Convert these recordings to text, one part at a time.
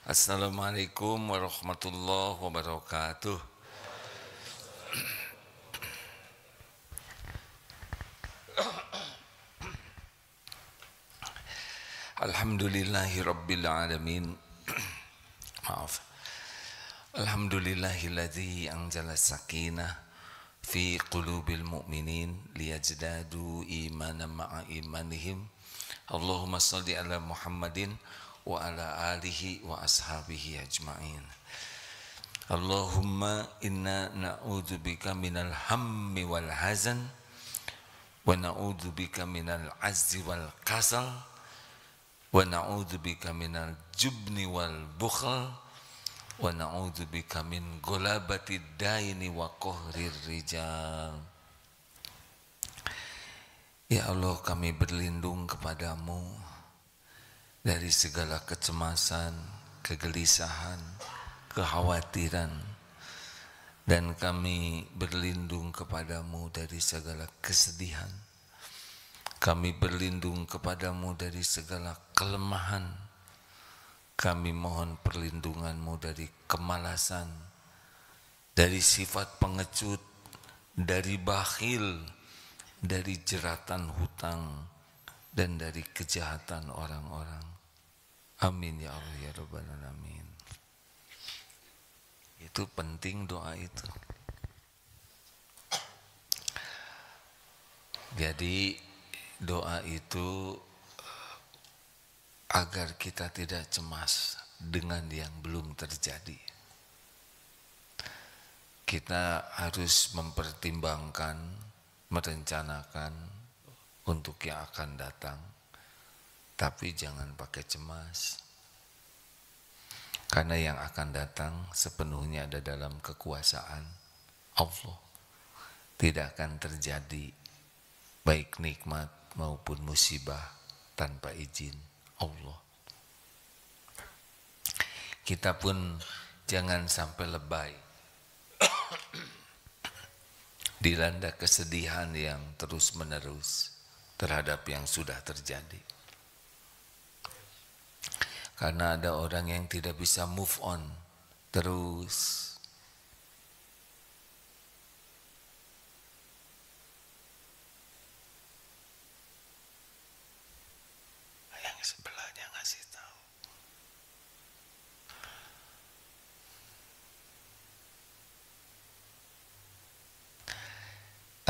Assalamualaikum warahmatullahi wabarakatuh. Alhamdulillahi rabbil alamin. Maaf. Alhamdulillahilladzi anzala sakinah fi qulubil mu'minin liyazdadu imanan ma'a imanihim. Allahumma salli ala Muhammadin wa ala alihi wa ashabihi ajma'in. Allahumma inna na'udzubika minal hammi wal hazan wa na'udzubika minal azzi wal kasal wa na'udzubika minal jubni wal bukhl wa na'udzubika min ghalabatid daini wa qahrir rijal. Ya Allah, kami berlindung kepadamu dari segala kecemasan, kegelisahan, kekhawatiran, dan kami berlindung kepadamu dari segala kesedihan. Kami berlindung kepadamu dari segala kelemahan. Kami mohon perlindunganmu dari kemalasan, dari sifat pengecut, dari bakhil, dari jeratan hutang, dan dari kejahatan orang-orang. Amin ya Allah ya Rabbal Alamin. Itu penting doa itu. Jadi doa itu agar kita tidak cemas dengan yang belum terjadi. Kita harus mempertimbangkan, merencanakan untuk yang akan datang, tapi jangan pakai cemas. Karena yang akan datang sepenuhnya ada dalam kekuasaan Allah. Tidak akan terjadi baik nikmat maupun musibah tanpa izin Allah. Kita pun jangan sampai lebay dilanda kesedihan yang terus menerus terhadap yang sudah terjadi. Karena ada orang yang tidak bisa move on terus. Yang sebelahnya ngasih tahu.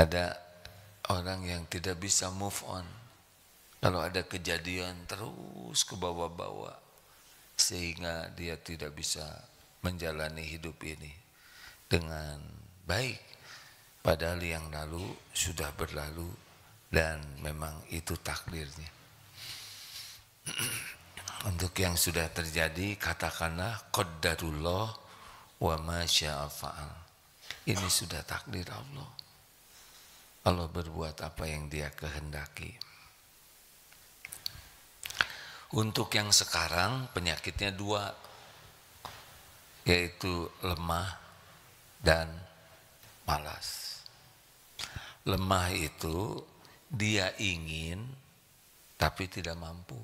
Ada orang yang tidak bisa move on. Kalau ada kejadian terus ke bawah-bawah, sehingga dia tidak bisa menjalani hidup ini dengan baik. Padahal yang lalu sudah berlalu dan memang itu takdirnya. Untuk yang sudah terjadi, katakanlah qaddarullah wa ma syaa fa'al. Ini sudah takdir Allah. Allah berbuat apa yang Dia kehendaki. Untuk yang sekarang penyakitnya dua, yaitu lemah dan malas. Lemah itu dia ingin tapi tidak mampu.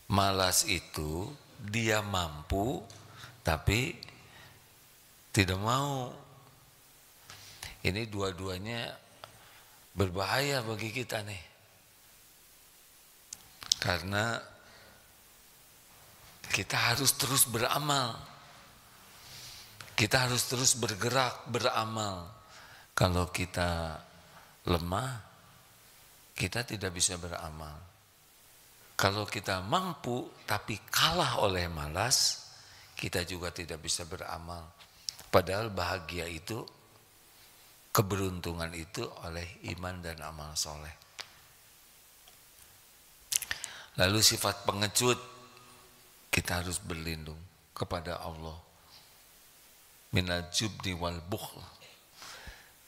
Malas itu dia mampu tapi tidak mau. Ini dua-duanya berbahaya bagi kita nih. Karena kita harus terus beramal. Kita harus terus bergerak, beramal. Kalau kita lemah, kita tidak bisa beramal. Kalau kita mampu tapi kalah oleh malas, kita juga tidak bisa beramal. Padahal bahagia itu, keberuntungan itu oleh iman dan amal soleh. Lalu sifat pengecut, kita harus berlindung kepada Allah. Minal jubni wal bukhl.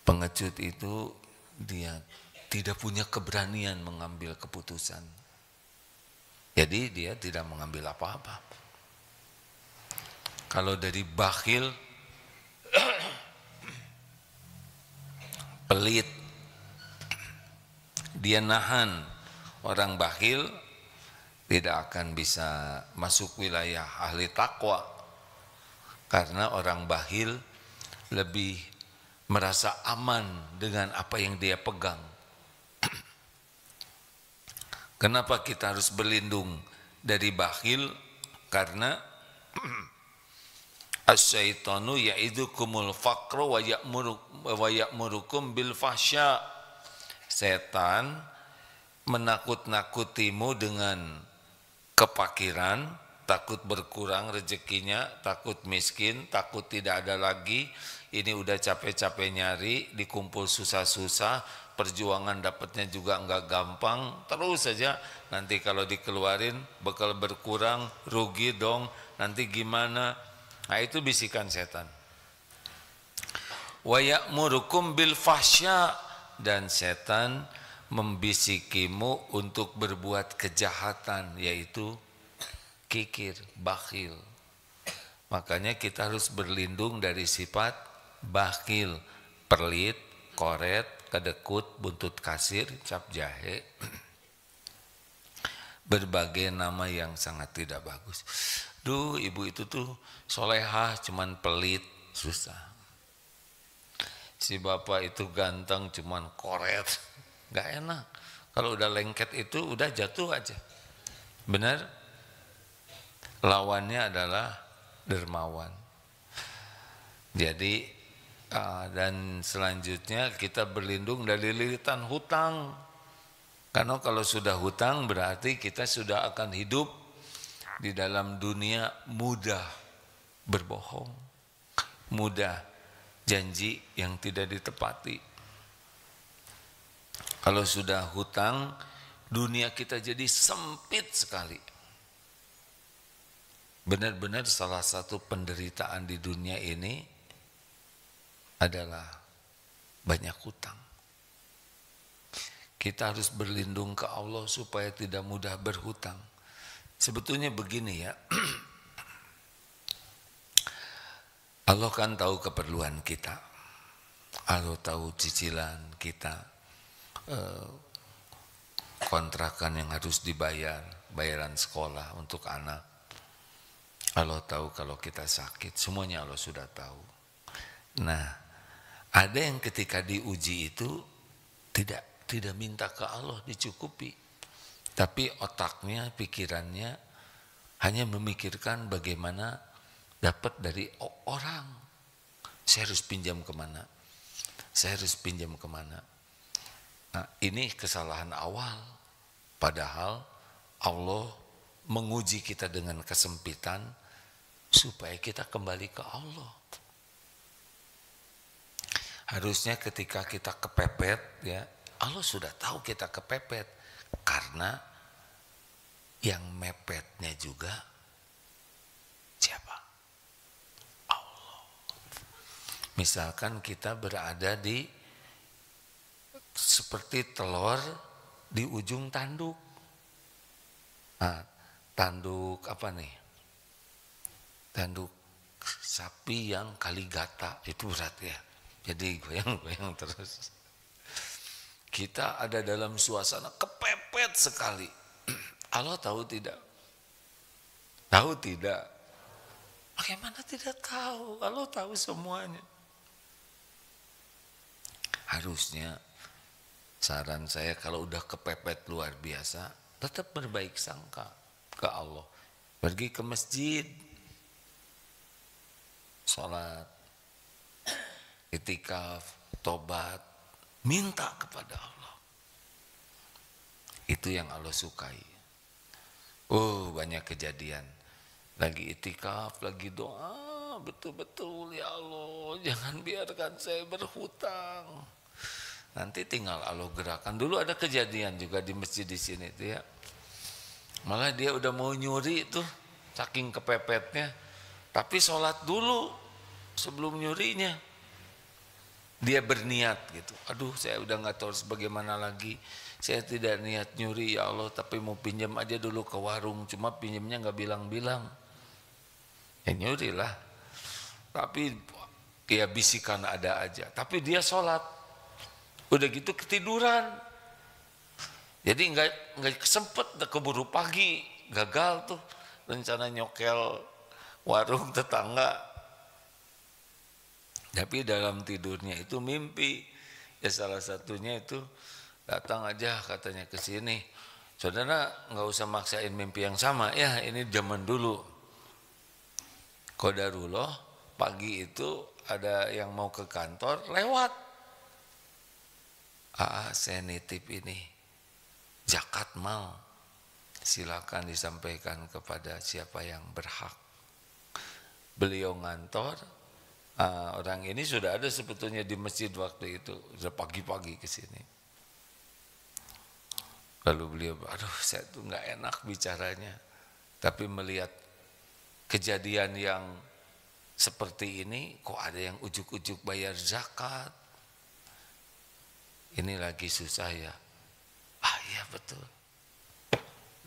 Pengecut itu dia tidak punya keberanian mengambil keputusan. Jadi dia tidak mengambil apa-apa. Kalau dari bakhil, pelit, dia nahan. Orang bakhil tidak akan bisa masuk wilayah ahli takwa, karena orang bakhil lebih merasa aman dengan apa yang dia pegang. Kenapa kita harus berlindung dari bakhil? Karena asyaitanu ya'idukumul faqra wa ya'murukum bil fahsya. Setan menakut-nakutimu dengan kepakiran, takut berkurang rezekinya, takut miskin, takut tidak ada lagi. Ini udah capek-capek nyari, dikumpul susah-susah, perjuangan dapatnya juga enggak gampang, terus saja nanti kalau dikeluarin bakal berkurang, rugi dong, nanti gimana? Nah, itu bisikan setan. Wa ya'murukum bil fahsya, dan setan membisikimu untuk berbuat kejahatan, yaitu kikir, bakhil. Makanya kita harus berlindung dari sifat bakhil, pelit, koret, kedekut, buntut kasir, cap jahe, berbagai nama yang sangat tidak bagus. Duh, ibu itu tuh solehah, cuman pelit, susah. Si bapak itu ganteng, cuman koret, gak enak. Kalau udah lengket itu udah jatuh aja. Benar? Lawannya adalah dermawan. Jadi dan selanjutnya kita berlindung dari lilitan hutang. Karena kalau sudah hutang berarti kita sudah akan hidup di dalam dunia mudah berbohong, mudah janji yang tidak ditepati. Kalau sudah hutang, dunia kita jadi sempit sekali. Benar-benar salah satu penderitaan di dunia ini adalah banyak hutang. Kita harus berlindung ke Allah supaya tidak mudah berhutang. Sebetulnya begini ya, Allah kan tahu keperluan kita, Allah tahu cicilan kita, kontrakan yang harus dibayar, bayaran sekolah untuk anak. Allah tahu kalau kita sakit, semuanya Allah sudah tahu. Nah, ada yang ketika diuji itu tidak minta ke Allah dicukupi, tapi otaknya, pikirannya hanya memikirkan bagaimana dapat dari orang. Saya harus pinjam kemana? Saya harus pinjam kemana? Nah, ini kesalahan awal. Padahal Allah menguji kita dengan kesempitan supaya kita kembali ke Allah. Harusnya ketika kita kepepet, ya Allah sudah tahu kita kepepet, karena yang mepetnya juga siapa? Allah. Misalkan kita berada di seperti telur di ujung tanduk. Nah, tanduk apa nih? Tanduk sapi yang kaligata, itu berat ya. Jadi goyang-goyang terus. Kita ada dalam suasana kepepet sekali. Allah tahu tidak? Tahu tidak? Bagaimana tidak tahu? Allah tahu semuanya. Harusnya saran saya kalau udah kepepet luar biasa, tetap berbaik sangka ke Allah. Pergi ke masjid, sholat, itikaf, tobat, minta kepada Allah. Itu yang Allah sukai. Oh, banyak kejadian. Lagi itikaf, lagi doa, betul-betul ya Allah, jangan biarkan saya berhutang. Nanti tinggal Allah gerakan. Dulu ada kejadian juga di masjid di sini tuh ya. Malah dia udah mau nyuri tuh, saking kepepetnya. Tapi sholat dulu sebelum nyurinya. Dia berniat gitu. Aduh, saya udah nggak tahu bagaimana lagi. Saya tidak niat nyuri ya Allah, tapi mau pinjam aja dulu ke warung. Cuma pinjamnya nggak bilang-bilang. Ya nyurilah. Tapi ya bisikan ada aja. Tapi dia sholat. Udah gitu ketiduran. Jadi nggak kesempet, keburu pagi gagal tuh rencana nyokel warung tetangga. Tapi dalam tidurnya itu mimpi. Ya salah satunya itu datang aja katanya ke sini. Saudara nggak usah maksain mimpi yang sama. Ya ini zaman dulu. Qadarullah pagi itu ada yang mau ke kantor lewat. Saya nitip ini. Zakat mal. Silakan disampaikan kepada siapa yang berhak. Beliau ngantor. Orang ini sudah ada sebetulnya di masjid waktu itu, sudah pagi-pagi ke sini. Lalu beliau, aduh saya tuh nggak enak bicaranya, tapi melihat kejadian yang seperti ini, kok ada yang ujuk-ujuk bayar zakat? Ini lagi susah ya? Iya betul.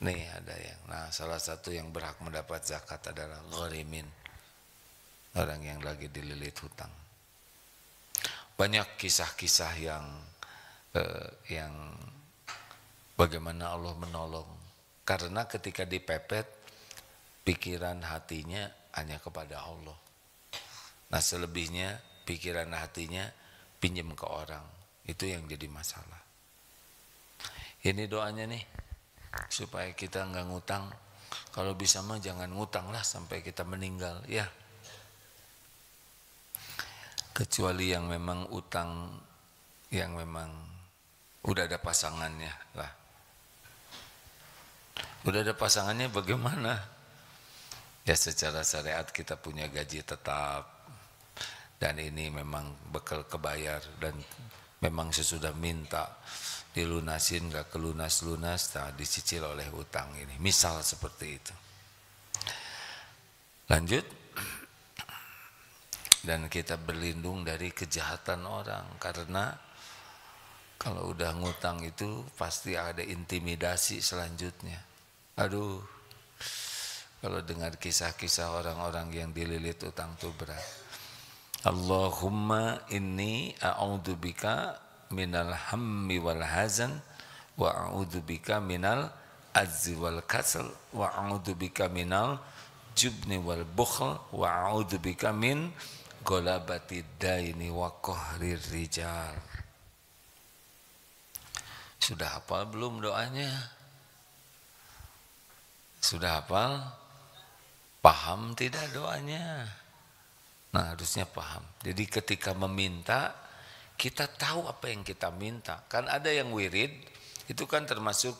Nih ada yang, salah satu yang berhak mendapat zakat adalah gharimin. Orang yang lagi dililit hutang. Banyak kisah-kisah yang bagaimana Allah menolong. Karena ketika dipepet, pikiran hatinya hanya kepada Allah. Nah selebihnya, pikiran hatinya pinjam ke orang. Itu yang jadi masalah. Ini doanya nih, supaya kita nggak ngutang. Kalau bisa mah jangan ngutang lah sampai kita meninggal, ya. Kecuali yang memang utang yang memang udah ada pasangannya lah. Udah ada pasangannya bagaimana? Ya secara syariat kita punya gaji tetap dan ini memang bekal kebayar dan memang sesudah minta dilunasin gak kelunas-lunas, dicicil oleh utang ini. Misal seperti itu. Lanjut. Dan kita berlindung dari kejahatan orang. Karena kalau udah ngutang itu pasti ada intimidasi selanjutnya. Aduh, kalau dengar kisah-kisah orang-orang yang dililit utang itu berat. Allahumma inni a'udzubika minal hammi wal hazan wa a'udzubika minal azzi wal kasal wa a'udzubika minal jubni wal bukhl wa a'udzubika min golabati daini wa qahrir rijal. Sudah hafal belum doanya? Sudah hafal? Paham tidak doanya? Nah harusnya paham. Jadi ketika meminta, kita tahu apa yang kita minta. Kan ada yang wirid, itu kan termasuk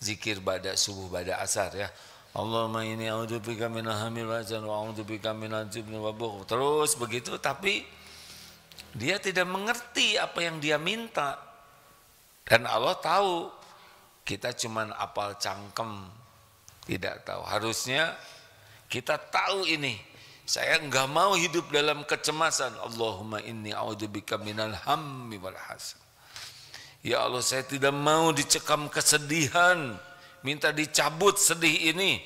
zikir pada subuh pada asar ya. Allahumma inni a'udzubika minal hammi wal hazan wa a'udzubika minal jubni wal bukhl. Terus begitu, tapi dia tidak mengerti apa yang dia minta. Dan Allah tahu, kita cuman apal cangkem, tidak tahu. Harusnya kita tahu ini. Saya enggak mau hidup dalam kecemasan. Allahumma inni a'udzubika minal hammi wal hazan. Ya Allah, saya tidak mau dicekam kesedihan. Minta dicabut sedih ini.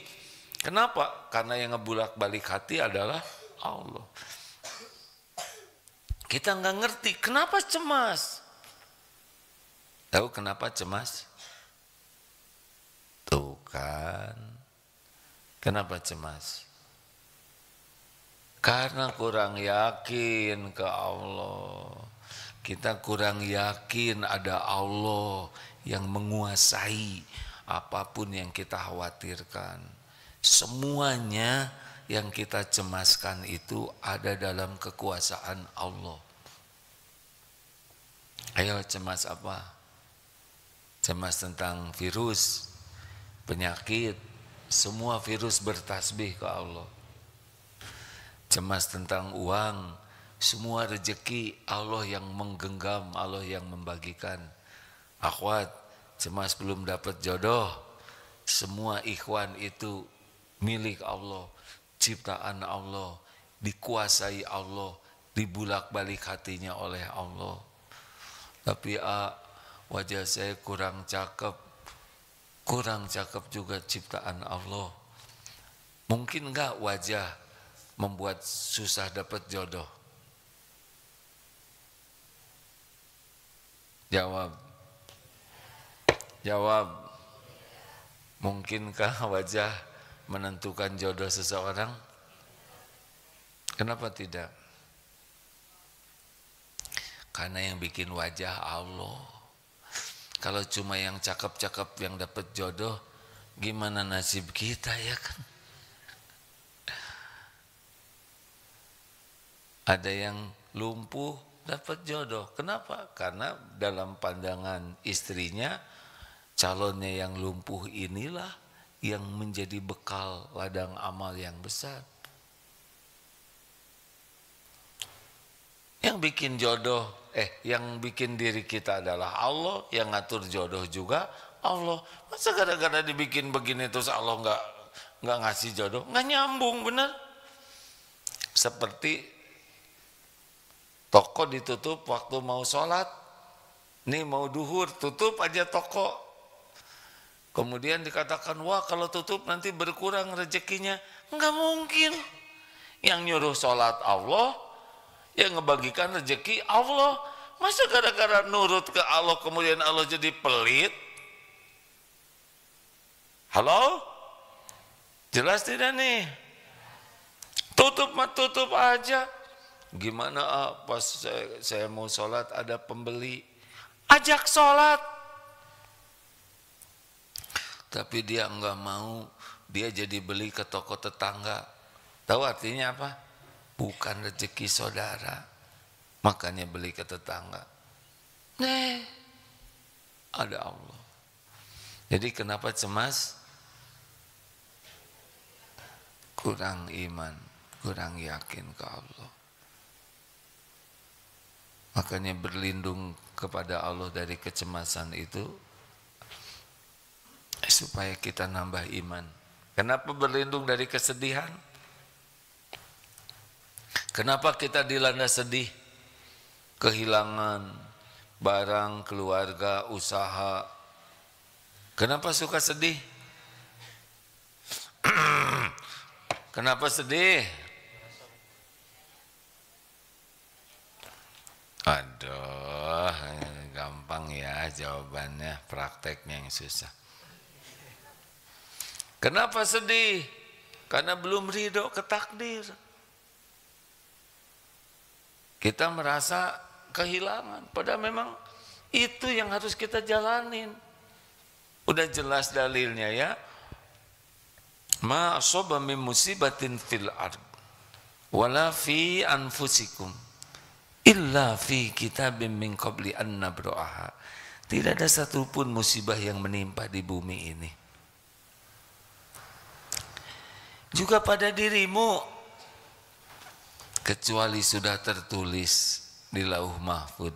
Kenapa? Karena yang ngebulak-balik hati adalah Allah. Kita nggak ngerti kenapa cemas. Tahu kenapa cemas? Tuh kan. Kenapa cemas? Karena kurang yakin ke Allah. Kita kurang yakin ada Allah yang menguasai apapun yang kita khawatirkan. Semuanya yang kita cemaskan itu ada dalam kekuasaan Allah. Ayo cemas apa? Cemas tentang virus, penyakit, semua virus bertasbih ke Allah. Cemas tentang uang, semua rezeki Allah yang menggenggam, Allah yang membagikan. Akhwat, cemas belum dapat jodoh, semua ikhwan itu milik Allah, ciptaan Allah, dikuasai Allah, dibulak-balik hatinya oleh Allah. Tapi wajah saya kurang cakep juga ciptaan Allah. Mungkin enggak wajah membuat susah dapat jodoh? Jawab. Mungkinkah wajah menentukan jodoh seseorang? Kenapa tidak? Karena yang bikin wajah Allah. Kalau cuma yang cakep-cakep yang dapat jodoh, gimana nasib kita ya kan? Ada yang lumpuh dapat jodoh. Kenapa? Karena dalam pandangan istrinya, calonnya yang lumpuh inilah yang menjadi bekal ladang amal yang besar. Yang bikin jodoh, yang bikin diri kita adalah Allah, yang ngatur jodoh juga Allah. Masa gara-gara dibikin begini terus Allah nggak ngasih jodoh? Nggak nyambung, bener. Seperti toko ditutup waktu mau sholat, nih mau duhur, tutup aja toko. Kemudian dikatakan, wah kalau tutup nanti berkurang rezekinya. Enggak mungkin. Yang nyuruh sholat Allah, yang ngebagikan rezeki Allah. Masa gara-gara nurut ke Allah kemudian Allah jadi pelit? Halo? Jelas tidak nih? Tutup mah tutup aja. Gimana pas saya mau sholat ada pembeli, ajak sholat. Tapi dia enggak mau, dia jadi beli ke toko tetangga. Tahu artinya apa? Bukan rezeki saudara, makanya beli ke tetangga. Ada Allah. Jadi kenapa cemas? Kurang iman, kurang yakin ke Allah. Makanya berlindung kepada Allah dari kecemasan itu supaya kita nambah iman. Kenapa berlindung dari kesedihan? Kenapa kita dilanda sedih? Kehilangan barang, keluarga, usaha. Kenapa suka sedih? Kenapa sedih? Aduh, gampang ya jawabannya, prakteknya yang susah. Kenapa sedih? Karena belum ridho ke takdir. Kita merasa kehilangan, padahal memang itu yang harus kita jalanin. Udah jelas dalilnya ya. Ma asaba min musibatin fil ard wala fi anfusikum illa fi kitabim min qabli an nabra'aha. Tidak ada satupun musibah yang menimpa di bumi ini, juga pada dirimu, kecuali sudah tertulis di lauh mahfud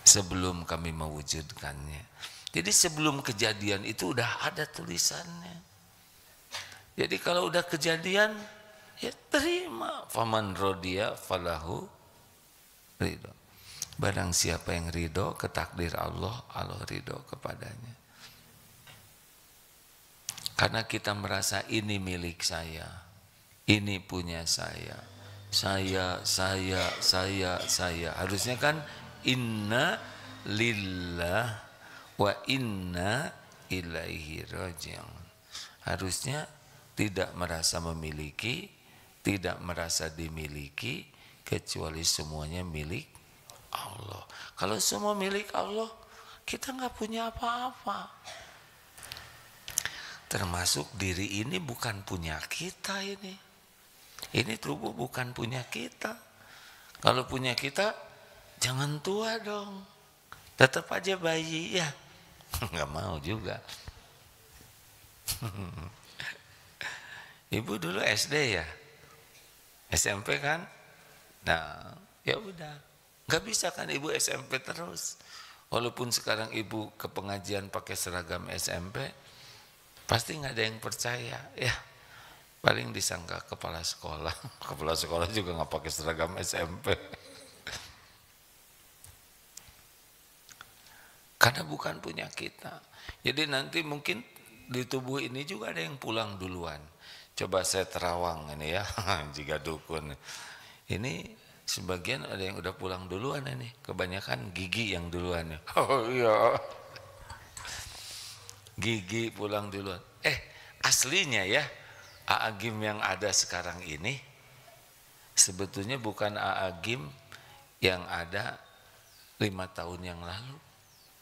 sebelum kami mewujudkannya. Jadi sebelum kejadian itu udah ada tulisannya. Jadi kalau udah kejadian, ya terima. Faman rodiya falahu ridho. Barang siapa yang ridho ke takdir Allah, Allah ridho kepadanya. Karena kita merasa ini milik saya, ini punya saya. Saya. Harusnya kan inna lillah wa inna ilaihi raji'un. Harusnya tidak merasa memiliki, tidak merasa dimiliki, kecuali semuanya milik Allah. Kalau semua milik Allah, kita nggak punya apa-apa. Termasuk diri ini bukan punya kita ini. Ini tubuh bukan punya kita. Kalau punya kita, jangan tua dong. Tetap aja bayi ya. Nggak mau juga. Ibu dulu SD ya, SMP kan? Nah, ya udah, nggak bisa kan ibu SMP terus. Walaupun sekarang ibu ke pengajian pakai seragam SMP, pasti nggak ada yang percaya, ya. Paling disangka kepala sekolah, kepala sekolah juga nggak pakai seragam SMP. Karena bukan punya kita. Jadi nanti mungkin di tubuh ini juga ada yang pulang duluan. Coba saya terawang ini ya, jika dukun. Ini sebagian ada yang udah pulang duluan ini. Kebanyakan gigi yang duluan. Oh iya. Gigi pulang duluan. Aslinya ya, Aagim yang ada sekarang ini sebetulnya bukan Aagim yang ada 5 tahun yang lalu.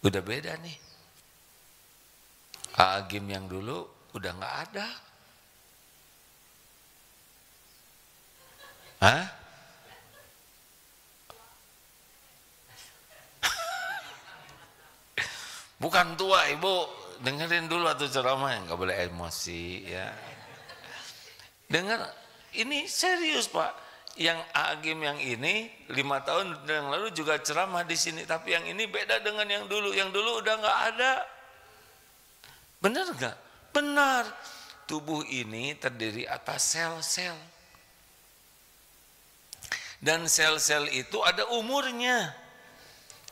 Udah beda nih. Aagim yang dulu udah nggak ada. Hah? Bukan tua, Ibu. Dengerin dulu atau ceramah, nggak boleh emosi ya. Dengar, ini serius Pak. Yang Agim yang ini 5 tahun yang lalu juga ceramah di sini, tapi yang ini beda dengan yang dulu. Yang dulu udah nggak ada. Benar nggak? Benar. Tubuh ini terdiri atas sel-sel. Dan sel-sel itu ada umurnya.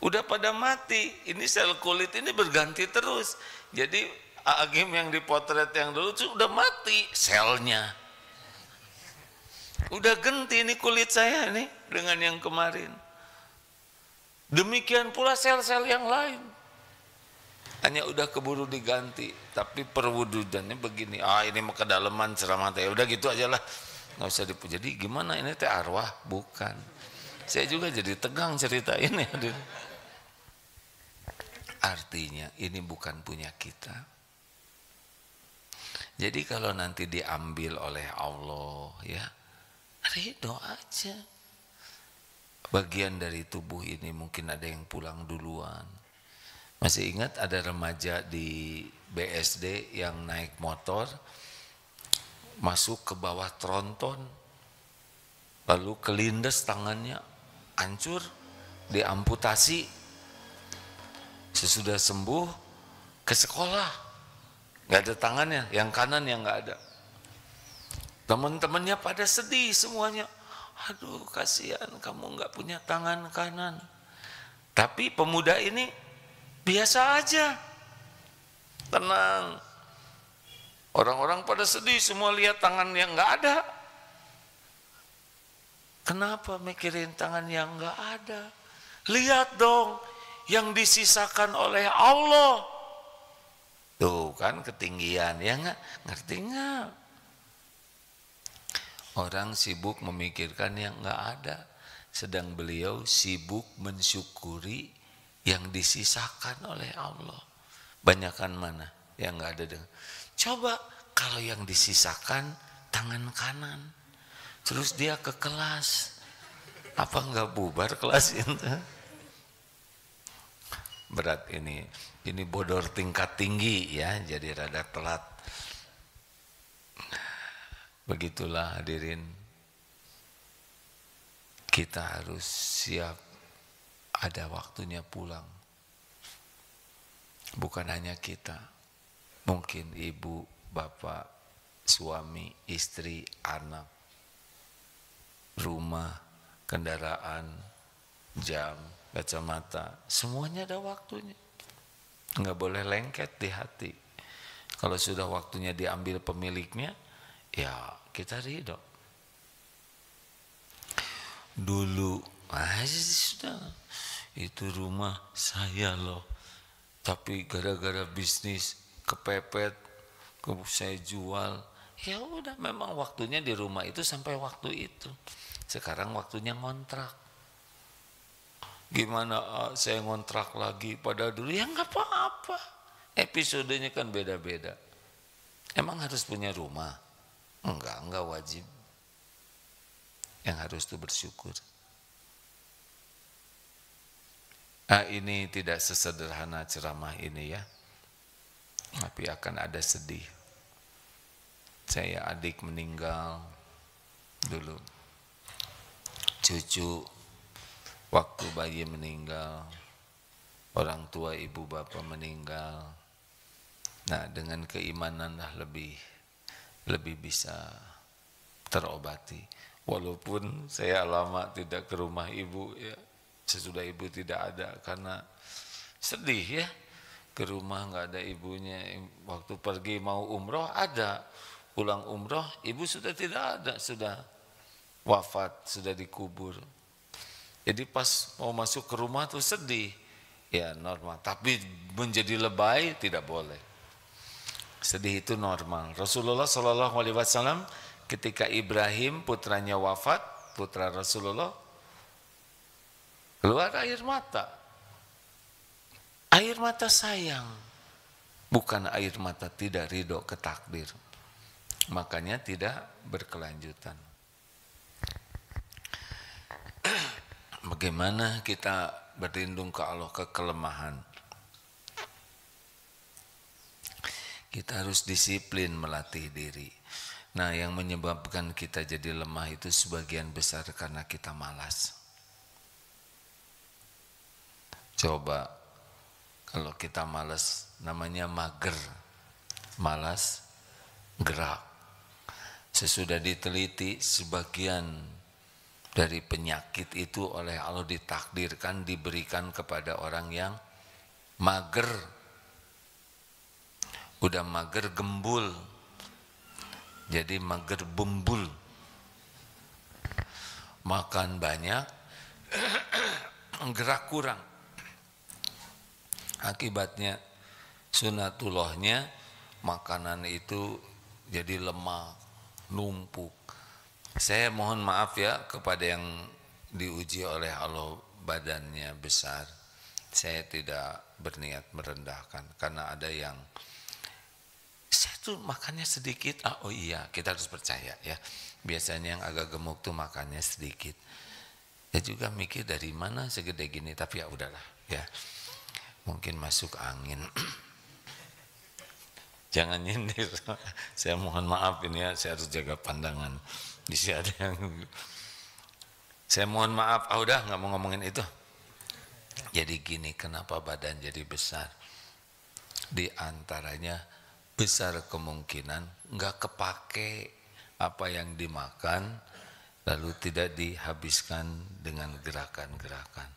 Udah pada mati. Ini sel kulit ini berganti terus. Jadi Agim yang dipotret yang dulu itu udah mati selnya. Udah ganti ini kulit saya nih dengan yang kemarin. Demikian pula sel-sel yang lain. Hanya udah keburu diganti. Tapi perwujudannya begini. Ini mah kedalaman ceramah teh. Udah gitu aja lah. Nggak usah dipuji. Jadi gimana ini teh arwah? Bukan. Saya juga jadi tegang cerita ini. Artinya ini bukan punya kita. Jadi kalau nanti diambil oleh Allah ya, ridho aja. Bagian dari tubuh ini mungkin ada yang pulang duluan. Masih ingat ada remaja di BSD yang naik motor masuk ke bawah tronton, lalu kelindes tangannya, hancur, diamputasi. Sesudah sembuh ke sekolah, nggak ada tangannya, yang kanan yang nggak ada. Teman-temannya pada sedih semuanya. Aduh kasihan kamu nggak punya tangan kanan. Tapi pemuda ini biasa aja, tenang. Orang-orang pada sedih semua lihat tangan yang nggak ada. Kenapa mikirin tangan yang nggak ada? Lihat dong yang disisakan oleh Allah. Tuh kan ketinggian, ya nggak? Ngerti nggak? Orang sibuk memikirkan yang nggak ada, sedang beliau sibuk mensyukuri yang disisakan oleh Allah. Banyakan mana yang nggak ada dengan. Coba kalau yang disisakan tangan kanan, terus dia ke kelas, apa nggak bubar kelas itu? Berat ini bodor tingkat tinggi ya, jadi rada telat. Begitulah hadirin, kita harus siap, ada waktunya pulang. Bukan hanya kita, mungkin ibu, bapak, suami, istri, anak, rumah, kendaraan, jam, kacamata, semuanya ada waktunya. Nggak boleh lengket di hati. Kalau sudah waktunya diambil pemiliknya, ya kita ridho. Dulu sudah, itu rumah saya loh, tapi gara-gara bisnis kepepet, saya jual. Ya udah, memang waktunya di rumah itu sampai waktu itu. Sekarang waktunya ngontrak. Gimana saya ngontrak lagi pada dulu? Ya nggak apa-apa. Episodenya kan beda-beda. Emang harus punya rumah? Enggak wajib. Yang harus itu bersyukur. Ini tidak sesederhana ceramah ini ya. Tapi akan ada sedih. Saya adik meninggal dulu. Cucu waktu bayi meninggal, orang tua ibu bapak meninggal. Nah, dengan keimanan lah lebih bisa terobati. Walaupun saya lama tidak ke rumah ibu ya, sesudah ibu tidak ada, karena sedih ya, ke rumah nggak ada ibunya. Waktu pergi mau umroh ada, pulang umroh ibu sudah tidak ada, sudah wafat, sudah dikubur. Jadi pas mau masuk ke rumah tuh sedih, ya normal. Tapi menjadi lebay tidak boleh. Sedih itu normal. Rasulullah Shallallahu Alaihi Wasallam ketika Ibrahim putranya wafat, putra Rasulullah, keluar air mata. Air mata sayang, bukan air mata tidak ridho ke takdir. Makanya tidak berkelanjutan. Bagaimana kita berlindung ke Allah ke kelemahan? Kita harus disiplin melatih diri. Nah, yang menyebabkan kita jadi lemah itu sebagian besar karena kita malas. Coba, kalau kita malas, namanya mager, malas gerak. Sesudah diteliti, sebagian dari penyakit itu oleh Allah ditakdirkan diberikan kepada orang yang mager. Udah mager gembul, jadi mager bembul. Makan banyak, gerak kurang. Akibatnya sunatullahnya makanan itu jadi lemak, numpuk. Saya mohon maaf ya kepada yang diuji oleh Allah badannya besar. Saya tidak berniat merendahkan karena ada yang saya tuh makannya sedikit. Oh iya, kita harus percaya ya. Biasanya yang agak gemuk tuh makannya sedikit. Ya juga mikir dari mana segede gini, tapi ya udahlah ya. Mungkin masuk angin. Jangan nyindir. Saya mohon maaf ini ya, saya harus jaga pandangan. Di sini ada yang saya mohon maaf. Udah nggak mau ngomongin itu. Jadi gini, kenapa badan jadi besar? Di antaranya besar kemungkinan nggak kepake apa yang dimakan, lalu tidak dihabiskan dengan gerakan-gerakan.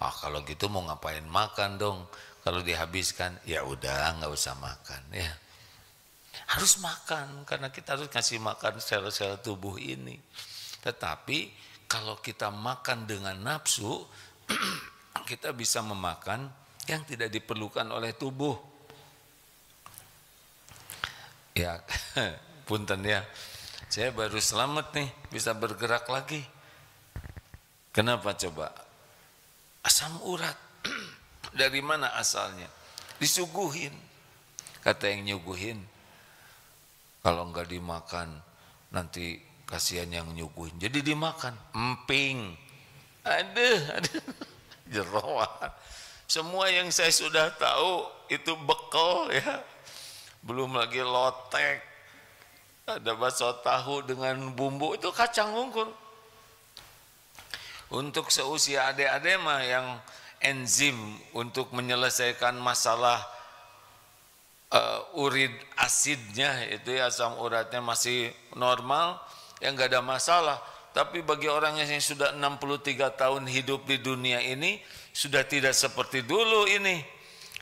Kalau gitu mau ngapain makan dong? Kalau dihabiskan, ya udah nggak usah makan ya. Harus makan karena kita harus kasih makan sel-sel tubuh ini. Tetapi kalau kita makan dengan nafsu, kita bisa memakan yang tidak diperlukan oleh tubuh. Ya, punten ya. Saya baru selamat nih, bisa bergerak lagi. Kenapa coba? Asam urat. Dari mana asalnya? Disuguhin. Kata yang nyuguhin, kalau enggak dimakan nanti kasihan yang nyuguhin. Jadi dimakan, emping. Aduh. Jeroan. Semua yang saya sudah tahu itu bekal ya. Belum lagi lotek, ada bakso tahu dengan bumbu, itu kacang ungkul. Untuk seusia adik-adik mah yang enzim untuk menyelesaikan masalah urid asidnya itu ya, asam uratnya masih normal, ya nggak ada masalah. Tapi bagi orang yang sudah 63 tahun hidup di dunia ini sudah tidak seperti dulu ini.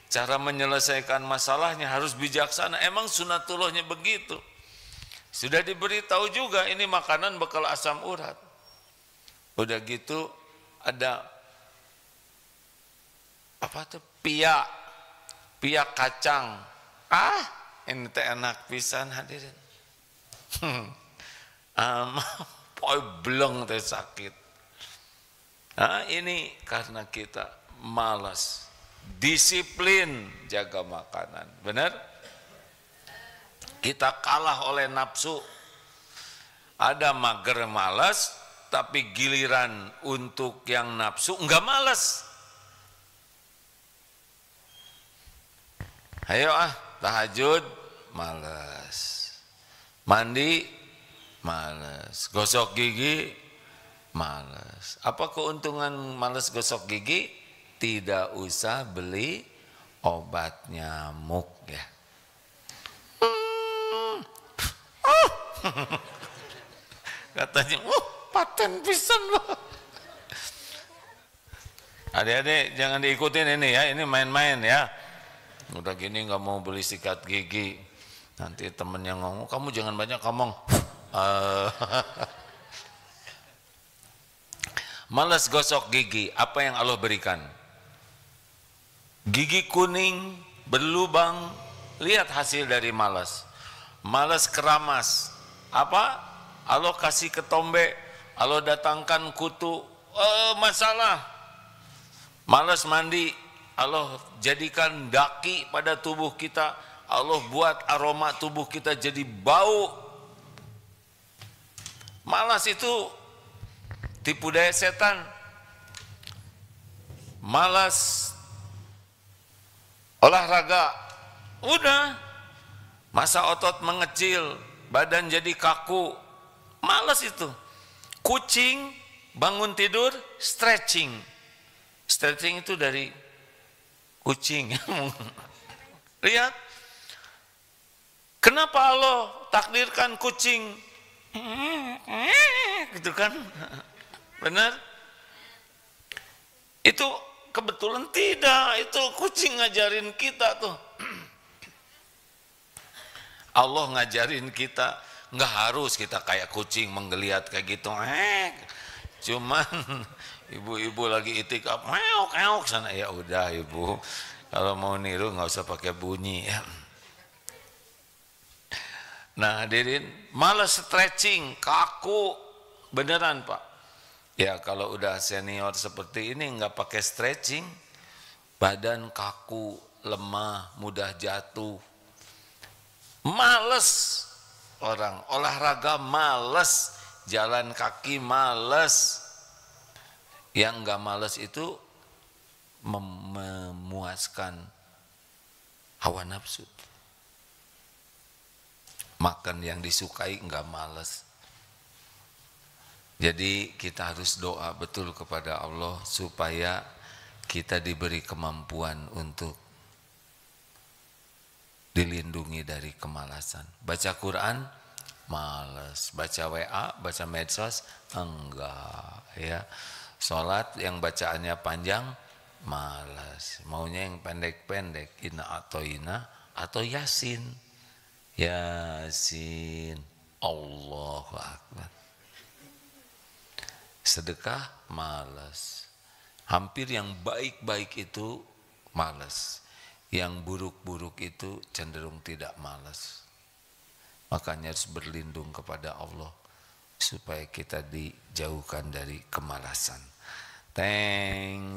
Cara menyelesaikan masalahnya harus bijaksana. Emang sunatullahnya begitu. Sudah diberitahu juga ini makanan bekal asam urat. Udah gitu ada apa tuh? Piak kacang. Ini teh enak pisan hadirin. Poi bleng teh sakit. Ini karena kita malas. Disiplin jaga makanan, benar? Kita kalah oleh nafsu. Ada mager malas, tapi giliran untuk yang nafsu enggak malas. Ayo tahajud malas, mandi malas, gosok gigi malas. Apa keuntungan malas gosok gigi? Tidak usah beli obat nyamuk ya. Katanya, paten pisan loh. Adik-adik jangan diikutin ini ya, ini main-main ya. Udah gini nggak mau beli sikat gigi, nanti temennya ngomong, kamu jangan banyak ngomong. Malas gosok gigi, apa yang Allah berikan? Gigi kuning, berlubang, Lihat hasil dari malas. Malas keramas. Apa? Allah kasih ketombe, Allah datangkan kutu, masalah. Malas mandi, Allah jadikan daki pada tubuh kita, Allah buat aroma tubuh kita jadi bau. Malas itu tipu daya setan. Malas olahraga, udah masa otot mengecil, badan jadi kaku, malas itu. Kucing bangun tidur stretching. Stretching itu dari kucing. Lihat, kenapa Allah takdirkan kucing gitu kan? Benar? Itu kebetulan tidak, itu kucing ngajarin kita tuh. Allah ngajarin kita, nggak harus kita kayak kucing menggeliat kayak gitu. Cuman ibu-ibu lagi itikaf, meok sana, ya udah ibu. Kalau mau niru nggak usah pakai bunyi ya. Nah hadirin, malas stretching, kaku, beneran Pak. Ya kalau udah senior seperti ini nggak pakai stretching, badan kaku, lemah, mudah jatuh. Males orang, olahraga males, jalan kaki males. Yang nggak males itu memuaskan hawa nafsu. Makan yang disukai nggak males. Jadi kita harus doa betul kepada Allah supaya kita diberi kemampuan untuk dilindungi dari kemalasan. Baca Quran malas, baca WA, baca medsos enggak ya. Salat yang bacaannya panjang malas, maunya yang pendek-pendek, inna atau yasin. Yasin, Allahu Akbar. Sedekah malas. Hampir yang baik-baik itu malas. Yang buruk-buruk itu cenderung tidak malas. Makanya harus berlindung kepada Allah supaya kita dijauhkan dari kemalasan.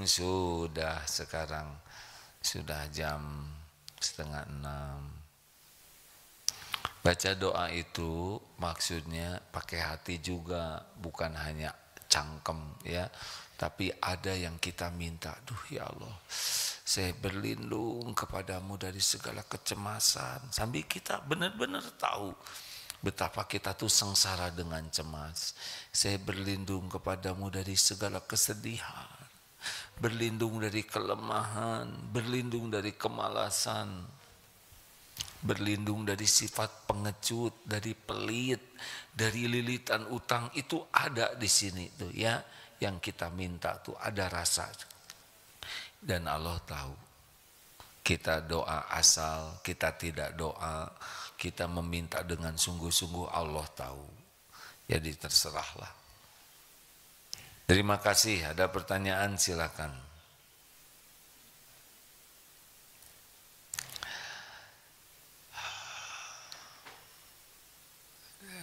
Sudah sekarang sudah jam 5:30. Baca doa itu maksudnya pakai hati juga, bukan hanya cangkem ya, tapi ada yang kita minta. Duh ya Allah, saya berlindung kepadamu dari segala kecemasan. Sambil kita benar-benar tahu betapa kita tuh sengsara dengan cemas. Saya berlindung kepadamu dari segala kesedihan, berlindung dari kelemahan, berlindung dari kemalasan, berlindung dari sifat pengecut, dari pelit, dari lilitan utang. Itu ada di sini tuh ya, yang kita minta tuh ada rasa. Dan Allah tahu. Kita doa asal, kita tidak doa, kita meminta dengan sungguh-sungguh, Allah tahu. Jadi terserahlah. Terima kasih. Ada pertanyaan silakan.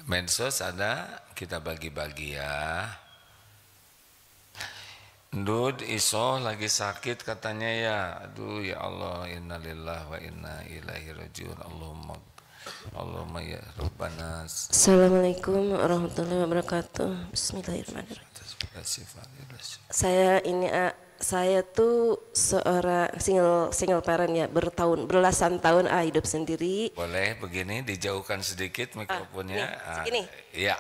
Medsos ada, kita bagi-bagi ya. Dud iso lagi sakit katanya ya. Aduh ya Allah, innalillahi wa inna ilaihi rajiun. Allahumma ya Rabbana. Assalamualaikum warahmatullahi wabarakatuh. Bismillahirrahmanirrahim. Saya tuh seorang single parent ya, belasan tahun hidup sendiri. Boleh begini dijauhkan sedikit mikrofonnya. Segini. Iya.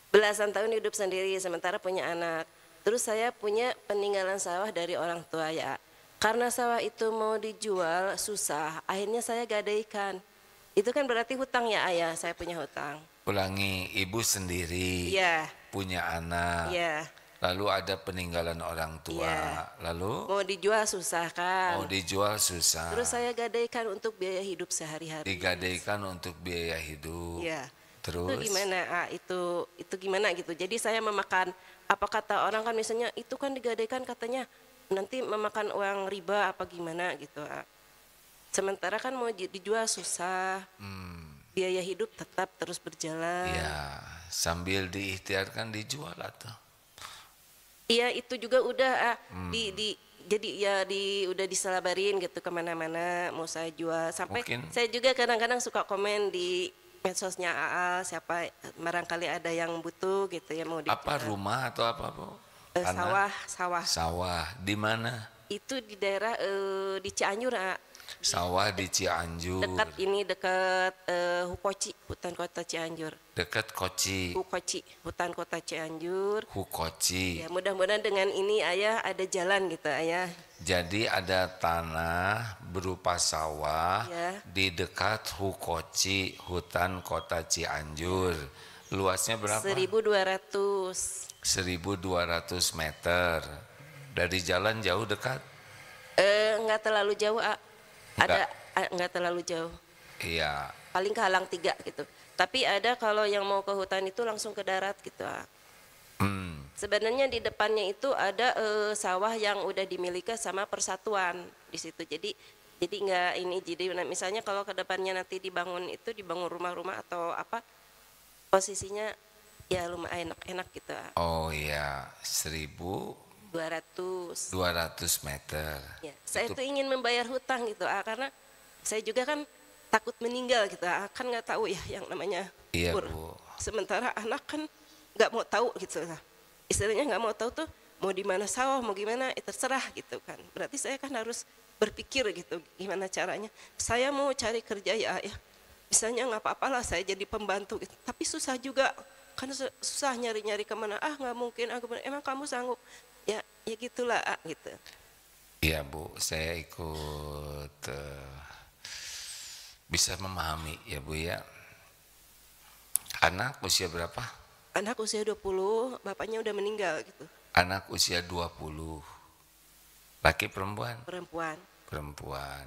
Belasan tahun hidup sendiri sementara punya anak. Terus saya punya peninggalan sawah dari orang tua ya. Karena sawah itu mau dijual susah, akhirnya saya gadaikan. Itu kan berarti hutang ya ayah, saya punya hutang. Ulangi, ibu sendiri. Iya. Punya anak. Iya. Lalu ada peninggalan orang tua. Ya. Lalu mau dijual susah kan. mau dijual susah. Terus saya gadaikan untuk biaya hidup sehari-hari. Digadaikan untuk biaya hidup. Ya. Terus itu gimana? Itu gimana gitu. Jadi saya memakan, apa kata orang kan misalnya itu kan digadaikan katanya nanti memakan uang riba apa gimana gitu. Sementara kan mau dijual susah, biaya hidup tetap terus berjalan. Ya, sambil diikhtiarkan dijual atau? Iya itu juga udah jadi ya udah diselabarin gitu kemana-mana mau saya jual. Sampai Mungkin saya juga kadang-kadang suka komen di medsosnya AA, siapa barangkali ada yang butuh gitu ya mau apa dijual. rumah atau apa Bu? Sawah, sawah. Sawah di mana? Itu di daerah di Cianjur, Sawah di Cianjur, dekat Hukoci, hutan kota Cianjur. dekat Koci, Hukoci, hutan kota Cianjur. Hukoci. Ya mudah-mudahan dengan ini ayah ada jalan gitu ayah. Jadi ada tanah berupa sawah Ya. di dekat Hukoci, hutan kota Cianjur. Luasnya berapa? 1.200. 1.200 meter. Dari jalan jauh dekat? Nggak terlalu jauh, ada nggak terlalu jauh. Iya. Paling kehalang 3 gitu. Tapi ada kalau yang mau ke hutan itu langsung ke darat gitu. Sebenarnya di depannya itu ada sawah yang udah dimiliki sama persatuan di situ. Jadi nggak ini jadi misalnya kalau ke depannya nanti dibangun rumah-rumah atau apa posisinya ya lumayan enak gitu. Oh iya, 1.200 200. meter. Ya, saya Itu- tuh ingin membayar hutang gitu, karena saya juga kan takut meninggal gitu, kan nggak tahu ya yang namanya Iya kubur. Bu. Sementara anak kan nggak mau tahu gitu, istilahnya nggak mau tahu tuh mau di mana sawah, mau gimana, terserah gitu kan. Berarti saya kan harus berpikir gitu, gimana caranya. Saya mau cari kerja ya, misalnya nggak apa-apalah saya jadi pembantu gitu. Tapi susah juga, kan susah nyari-nyari kemana. Nggak mungkin, emang kamu sanggup? Ya gitulah gitu. Iya Bu, saya ikut bisa memahami ya Bu ya. Anak usia berapa? Anak usia 20, bapaknya udah meninggal gitu, Anak usia 20. Laki perempuan? perempuan. Perempuan.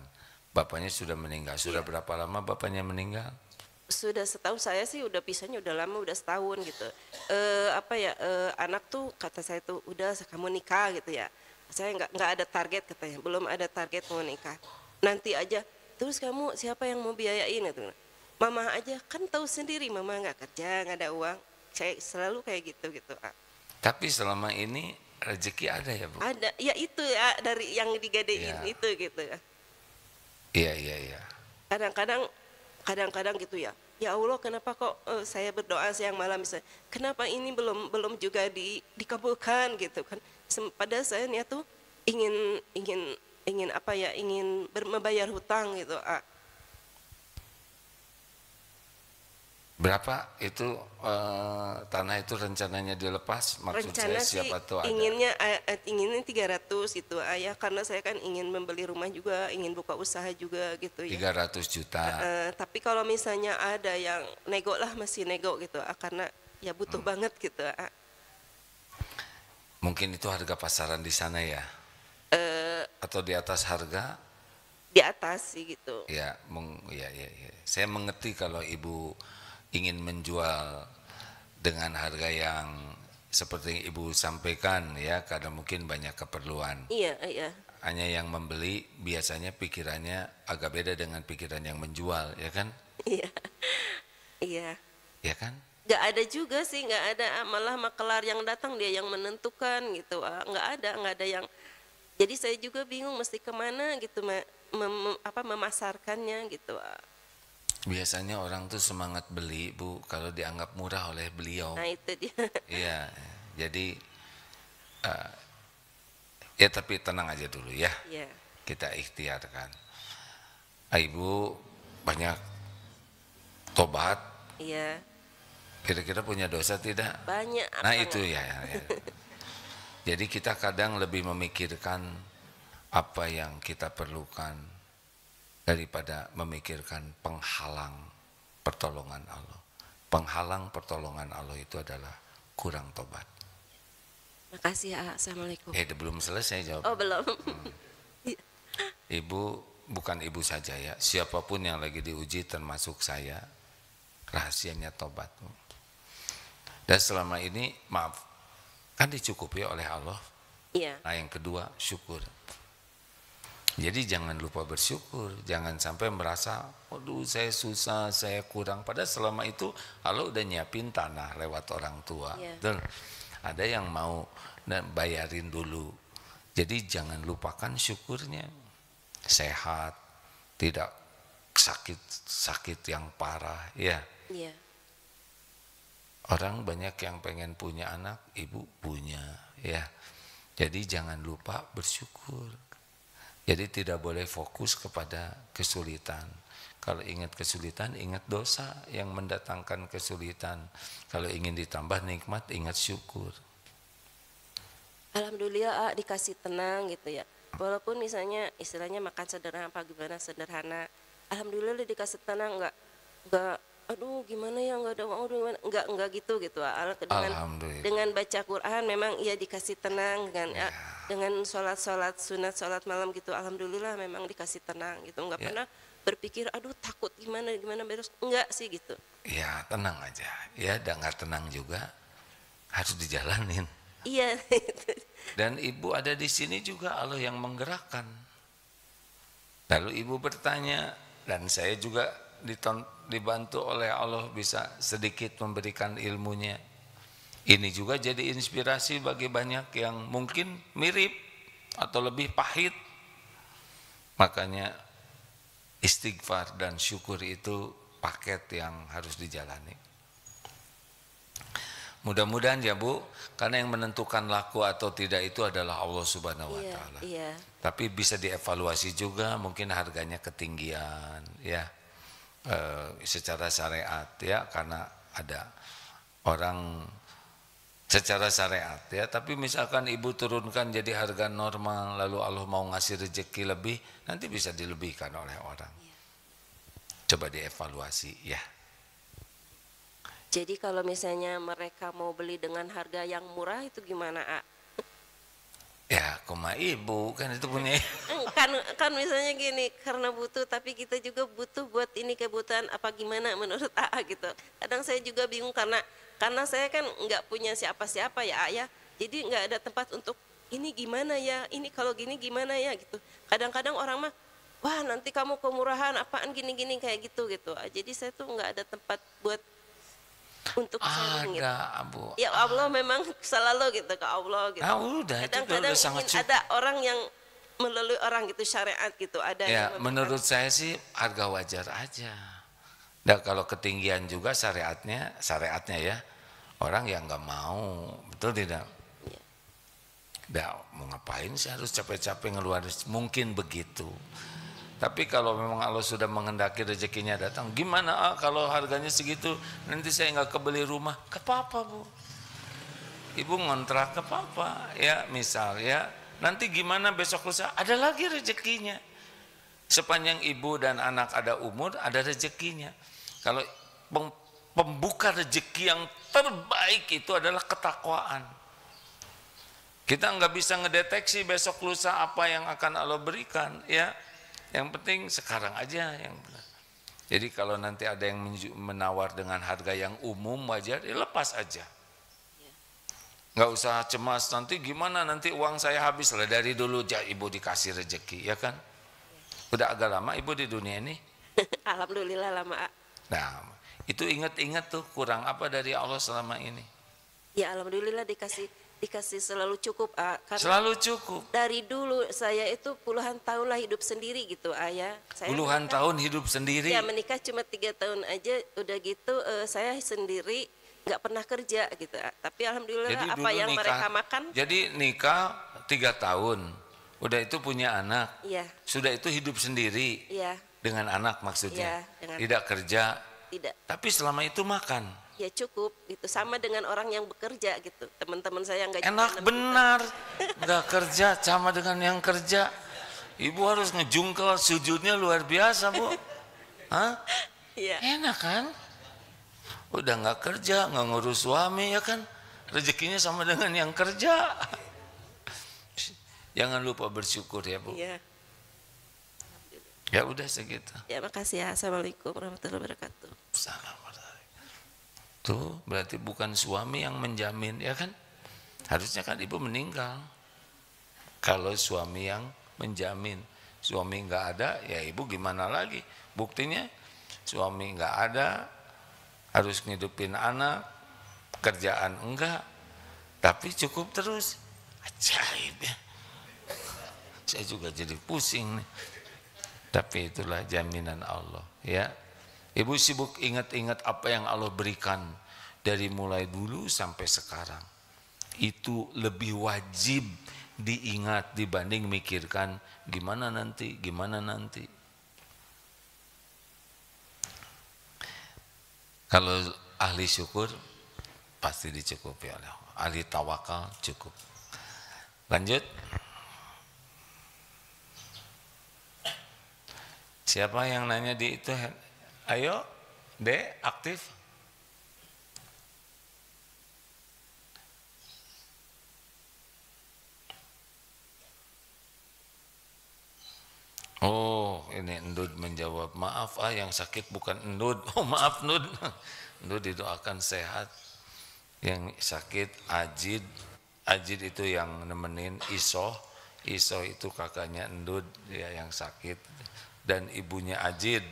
Bapaknya sudah meninggal. Sudah Iya. berapa lama bapaknya meninggal? Sudah setahun, saya sih udah pisahnya udah lama, udah setahun gitu. Anak tuh kata saya tuh udah kamu nikah gitu ya. Saya nggak ada target katanya, belum ada target mau nikah. Nanti aja. Terus kamu siapa yang mau biayain gitu. Mama aja, kan tahu sendiri mama nggak kerja, nggak ada uang. Saya selalu kayak gitu. Tapi selama ini rezeki ada ya Bu? Ada, ya itu ya dari yang digadein Ya. itu gitu. Iya. Kadang-kadang gitu ya. Ya Allah, kenapa kok saya berdoa siang malam misalnya, kenapa ini belum juga dikabulkan gitu kan. Padahal saya niat tuh ingin apa ya, ingin membayar hutang gitu. Berapa itu tanah itu rencananya dilepas? Maksud Rencana saya sih siapa tuh ada? inginnya 300 itu ayah, karena saya kan ingin membeli rumah juga, ingin buka usaha juga gitu ya. 300 juta. Tapi kalau misalnya ada yang nego lah, masih nego gitu, karena ya butuh banget gitu. Mungkin itu harga pasaran di sana ya? Atau di atas harga? Di atas sih gitu. Ya. Saya mengerti kalau ibu ingin menjual dengan harga yang seperti yang ibu sampaikan ya, karena mungkin banyak keperluan. Iya. Hanya yang membeli biasanya pikirannya agak beda dengan pikiran yang menjual, ya kan? Iya. Ya kan? Nggak ada juga sih, nggak ada, malah makelar yang datang dia yang menentukan gitu. Nggak ada yang. Jadi saya juga bingung mesti kemana gitu, memasarkannya gitu. Biasanya orang tuh semangat beli Bu kalau dianggap murah oleh beliau. Nah itu dia. Iya, jadi ya tapi tenang aja dulu ya. Iya. Kita ikhtiarkan. Ibu banyak tobat. Iya. Kira-kira punya dosa tidak? Banyak. Nah itu ya. Jadi kita kadang lebih memikirkan apa yang kita perlukan daripada memikirkan penghalang pertolongan Allah. Penghalang pertolongan Allah itu adalah kurang tobat. Makasih ya. Assalamualaikum. Belum selesai jawab. Oh belum. Ibu bukan ibu saja ya, siapapun yang lagi diuji termasuk saya, rahasianya tobat. Dan selama ini maaf, kan dicukupi oleh Allah. Iya. Nah yang kedua syukur. Jadi jangan lupa bersyukur, jangan sampai merasa, waduh saya susah, saya kurang. Padahal selama itu Allah udah nyiapin tanah lewat orang tua. Iya. Betul. Ada yang mau bayarin dulu. Jadi jangan lupakan syukurnya. Sehat, tidak sakit yang parah, ya. Iya. Orang banyak yang pengen punya anak, ibu punya, ya. Jadi jangan lupa bersyukur. Jadi tidak boleh fokus kepada kesulitan. Kalau ingat kesulitan, ingat dosa yang mendatangkan kesulitan. Kalau ingin ditambah nikmat, ingat syukur. Alhamdulillah dikasih tenang gitu ya. Walaupun misalnya istilahnya makan sederhana apa gimana sederhana. Alhamdulillah dikasih tenang, enggak aduh gimana ya, enggak ada uang, enggak gitu dengan baca Quran memang ia dikasih tenang dengan sholat sunat sholat malam gitu. Alhamdulillah memang dikasih tenang gitu, enggak pernah berpikir aduh takut gimana beres, enggak sih gitu. Ya tenang aja ya, dan enggak tenang juga harus dijalanin. Iya. Dan ibu ada di sini juga Allah yang menggerakkan. Lalu ibu bertanya, dan saya juga dibantu oleh Allah bisa sedikit memberikan ilmunya. Ini juga jadi inspirasi bagi banyak yang mungkin mirip atau lebih pahit. Makanya istighfar dan syukur itu paket yang harus dijalani. Mudah-mudahan ya Bu, karena yang menentukan laku atau tidak itu adalah Allah Subhanahu wa Ta'ala. Iya. Tapi bisa dievaluasi juga, mungkin harganya ketinggian ya. Secara syariat ya, karena ada orang secara syariat ya, tapi misalkan ibu turunkan jadi harga normal lalu Allah mau ngasih rezeki lebih, nanti bisa dilebihkan oleh orang. Coba dievaluasi ya. Jadi kalau misalnya mereka mau beli dengan harga yang murah itu gimana, A? Ya, koma ibu kan itu punya. Kan misalnya gini, karena butuh tapi kita juga butuh buat ini kebutuhan apa gimana menurut AA gitu. Kadang saya juga bingung karena saya kan nggak punya siapa-siapa ya A ya. Jadi nggak ada tempat untuk ini gimana ya, ini kalau gini gimana ya gitu. Kadang-kadang orang mah, wah nanti kamu kemurahan apaan gini-gini kayak gitu. Jadi saya tuh nggak ada tempat buat untuk sharing gitu. Bu. Ya Allah memang selalu gitu ke Allah gitu. Udah, kadang-kadang sangat ingin ada orang yang melalui orang gitu syariat gitu ada ya, yang menurut saya sih harga wajar aja. Dan kalau ketinggian juga syariatnya ya, orang yang nggak mau, betul tidak? Ya. Mau ngapain sih harus capek-capek ngeluarin, mungkin begitu. Tapi kalau memang Allah sudah menghendaki rezekinya datang, gimana kalau harganya segitu, nanti saya nggak kebeli rumah, ke apa Bu? Ibu ngontrak ke apa? Ya misal ya, nanti gimana besok lusa, ada lagi rezekinya. Sepanjang ibu dan anak ada umur, ada rezekinya. Kalau pembuka rezeki yang terbaik itu adalah ketakwaan. Kita nggak bisa ngedeteksi besok lusa apa yang akan Allah berikan, ya. Yang penting sekarang aja yang benar. Jadi kalau nanti ada yang menawar dengan harga yang umum wajar, ya lepas aja. Nggak usah cemas nanti gimana, nanti uang saya habis lah, dari dulu ibu dikasih rezeki, ya kan? Udah agak lama ibu di dunia ini? Alhamdulillah lama. Nah, itu ingat-ingat tuh kurang apa dari Allah selama ini? Ya alhamdulillah dikasih selalu cukup, karena selalu cukup. Dari dulu saya itu puluhan tahun lah hidup sendiri gitu, Ayah. Puluhan tahun hidup sendiri? Ya menikah cuma 3 tahun aja, udah gitu saya sendiri nggak pernah kerja gitu. Tapi alhamdulillah jadi apa yang nikah, mereka makan. Jadi nikah 3 tahun, udah itu punya anak. Iya. Sudah itu hidup sendiri. Iya. Dengan anak maksudnya. Iya, tidak kerja. Tidak. Tapi selama itu makan. Ya cukup gitu, sama dengan orang yang bekerja gitu. Teman-teman saya nggak enak benar, nggak kerja sama dengan yang kerja. Ibu harus ngejungkel, sujudnya luar biasa Bu. Hah? Iya. Enak kan? Udah nggak kerja, nggak ngurus suami ya kan? Rezekinya sama dengan yang kerja. Jangan lupa bersyukur ya Bu. Iya. Ya udah segitu. Ya makasih ya. Assalamualaikum warahmatullahi wabarakatuh. Assalamualaikum. Tuh berarti bukan suami yang menjamin, ya kan? Harusnya kan ibu meninggal kalau suami yang menjamin. Suami nggak ada, ya ibu gimana lagi? Buktinya suami nggak ada, harus ngidupin anak, kerjaan enggak, tapi cukup terus. Ajaib ya. Saya juga jadi pusing nih. Tapi itulah jaminan Allah ya. Ibu sibuk ingat-ingat apa yang Allah berikan dari mulai dulu sampai sekarang. Itu lebih wajib diingat dibanding mikirkan gimana nanti, gimana nanti. Kalau ahli syukur pasti dicukupi oleh Allah. Ahli tawakal cukup. Lanjut. Siapa yang nanya di itu? Ayo, Dek, aktif. Oh, ini Endud menjawab, maaf yang sakit bukan Endud. Oh maaf Endud. Endud didoakan sehat. Yang sakit Ajid. Ajid itu yang nemenin Isoh. Isoh itu kakaknya Endud ya yang sakit. Dan ibunya Ajid.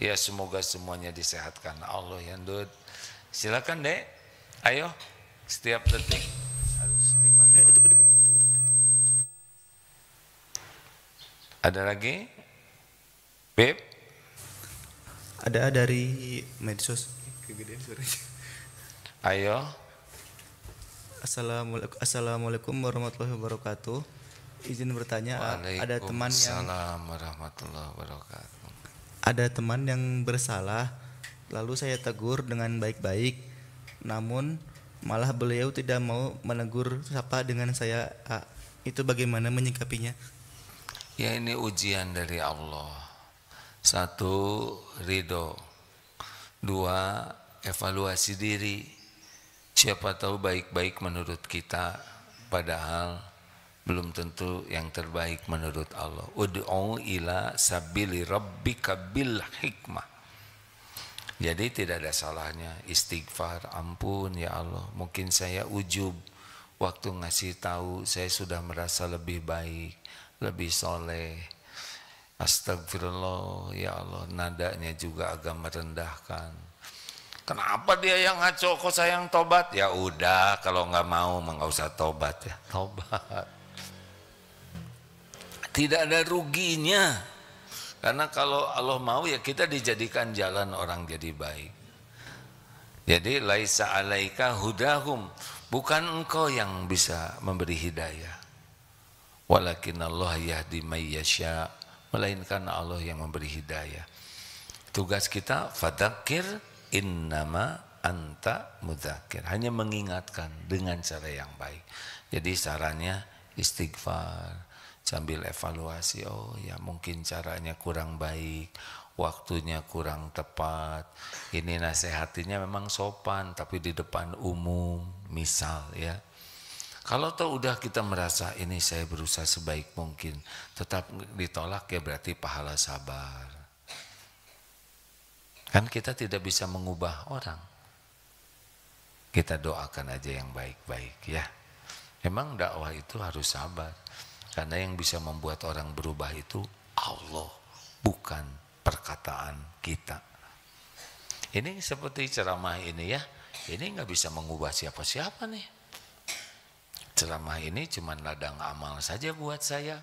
Ya semoga semuanya disehatkan Allah ya Endud. Silakan Dek. Ayo setiap detik harus dimanfaatkan. Ada lagi? Beb? Ada dari medsos. Kegedean suaranya. Ayo. Assalamualaikum warahmatullahi wabarakatuh. Izin bertanya, ada teman yang warahmatullahi wabarakatuh. Ada teman yang bersalah, lalu saya tegur dengan baik-baik, namun malah beliau tidak mau menegur sapa dengan saya. Itu bagaimana menyikapinya? Ya ini ujian dari Allah. Satu, ridho. Dua, evaluasi diri. Siapa tahu baik-baik menurut kita, padahal belum tentu yang terbaik menurut Allah. Ud'u ila sabili rabbika bil hikmah. Jadi tidak ada salahnya istighfar, ampun ya Allah, mungkin saya ujub waktu ngasih tahu saya sudah merasa lebih baik, lebih soleh. Astagfirullah ya Allah, nadanya juga agak merendahkan. Kenapa dia yang ngaco kok saya yang tobat? Ya udah, kalau nggak mau nggak usah tobat ya. Tobat. Tidak ada ruginya. Karena kalau Allah mau ya kita dijadikan jalan orang jadi baik. Jadi laisa alaika hudahum, bukan engkau yang bisa memberi hidayah. Walakin Allah yahdi may yasha, melainkan Allah yang memberi hidayah. Tugas kita fadzakir innama anta mudzakir, hanya mengingatkan dengan cara yang baik. Jadi sarannya istighfar sambil evaluasi, oh ya mungkin caranya kurang baik, waktunya kurang tepat. Ini nasihatinya memang sopan tapi di depan umum misal ya. Kalau tuh udah kita merasa ini saya berusaha sebaik mungkin, tetap ditolak ya berarti pahala sabar. Kan kita tidak bisa mengubah orang. Kita doakan aja yang baik-baik ya. Memang dakwah itu harus sabar. Karena yang bisa membuat orang berubah itu Allah, bukan perkataan kita. Ini seperti ceramah ini ya. Ini nggak bisa mengubah siapa-siapa nih. Ceramah ini cuma ladang amal saja buat saya.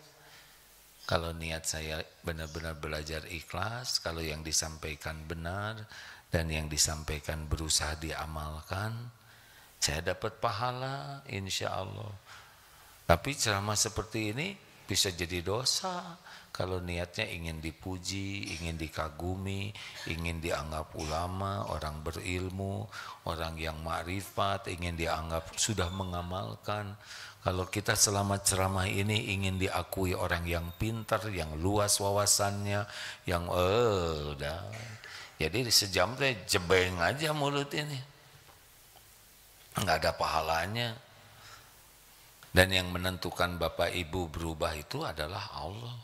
Kalau niat saya benar-benar belajar ikhlas, kalau yang disampaikan benar dan yang disampaikan berusaha diamalkan, saya dapat pahala insya Allah. Tapi ceramah seperti ini bisa jadi dosa kalau niatnya ingin dipuji, ingin dikagumi, ingin dianggap ulama, orang berilmu, orang yang ma'rifat, ingin dianggap sudah mengamalkan. Kalau kita selama ceramah ini ingin diakui orang yang pintar, yang luas wawasannya, yang udah. Jadi sejam teh jebeng aja mulut ini. Enggak ada pahalanya. Dan yang menentukan Bapak Ibu berubah itu adalah Allah.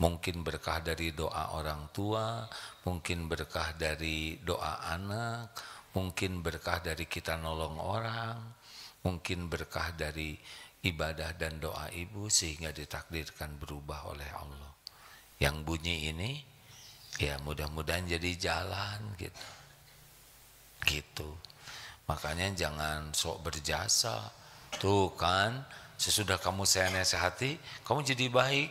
Mungkin berkah dari doa orang tua, mungkin berkah dari doa anak, mungkin berkah dari kita nolong orang, mungkin berkah dari ibadah dan doa ibu sehingga ditakdirkan berubah oleh Allah. Yang bunyi ini ya mudah-mudahan jadi jalan gitu. Gitu. Makanya jangan sok berjasa. Tuh kan, sesudah kamu saya nasihati, kamu jadi baik.